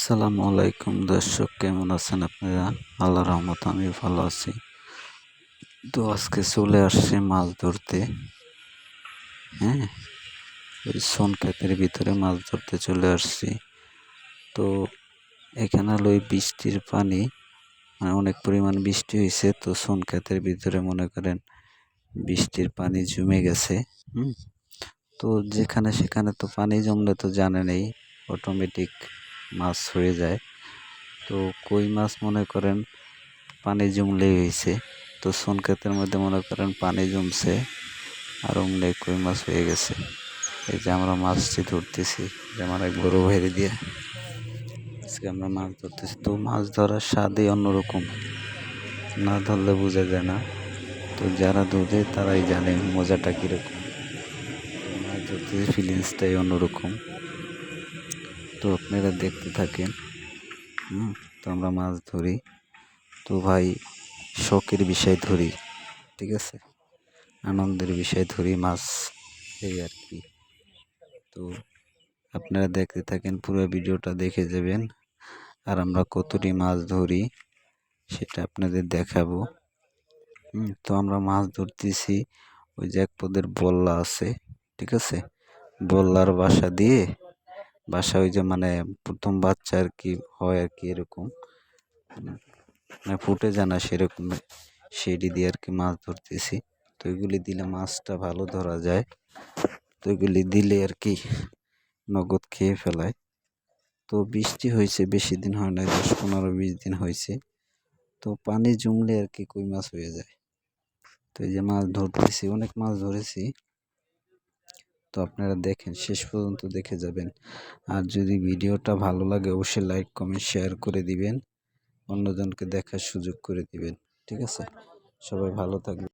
আসসালামু আলাইকুম দর্শক, কেমন আছেন আপনারা? আল্লাহর রহমতে আমি ভালো আছি। তো আজকে চলে আসছে মাছ ধরতে। হ্যাঁ, ওই সোনক্ষেতের ভিতরে মাছ ধরতে চলে আসছি। তো এখানে হলো ওই বৃষ্টির পানি, মানে অনেক পরিমাণ বৃষ্টি হয়েছে, তো সোনক্ষেতের ভিতরে মনে করেন বৃষ্টির পানি জমে গেছে। হুম তো যেখানে সেখানে তো পানি জমলে তো জানেনই, অটোমেটিক মাছ হয়ে যায়। তো কই মাছ মনে করেন পানি জমলেই হয়েছে। তো সোনক্ষেতের মধ্যে মনে করেন পানি জমছে আর অমনি কই মাছ হয়ে গেছে। এই যে আমরা মাছটি ধরতেছি, যে আমার এক বড় ভাইরে দিয়ে আজকে আমরা মাছ ধরতেছি। তো মাছ ধরার স্বাদই অন্যরকম, না ধরলে বোঝা যায় না। তো যারা ধরে তারাই জানে মজাটা কীরকম। তো মাছ ধরতে ফিলিংসটাই অন্যরকম। তো আপনারা দেখতে থাকেন। তো আমরা মাছ ধরি, তো ভাই শখের বিষয় ধরি, ঠিক আছে, আনন্দের বিষয় ধরি মাছ, এই আর কি। তো আপনারা দেখতে থাকেন, পুরো ভিডিওটা দেখে যাবেন। আর আমরা কতটি মাছ ধরি সেটা আপনাদের দেখাবো। তো আমরা মাছ ধরতেছি, ওই যে এক পদের বল্লা আছে, ঠিক আছে, বল্লার বাসা ওই যে মানে প্রথম বাচ্চা আর কি হয় আর কি, এরকম মানে ফুটে জানা সেরকম, সেটি দিয়ে আর কি মাছ ধরতেছি। তো এগুলি দিলে মাছটা ভালো ধরা যায়। তো এগুলি দিলে আর কি নগদ খেয়ে ফেলায়। তো বৃষ্টি হয়েছে, বেশি দিন হয় না, 10-15-20 দিন হয়েছে। তো পানি জমলে আর কি কই মাছ হয়ে যায়। তো এই যে মাছ ধরতেছি, অনেক মাছ ধরেছি। তো আপনারা দেখেন, শেষ পর্যন্ত দেখে যাবেন। আর যদি ভিডিওটা ভালো লাগে অবশ্যই লাইক কমেন্ট শেয়ার করে দিবেন, অন্যজনকে দেখার সুযোগ করে দিবেন, ঠিক আছে। সবাই ভালো থাকবেন।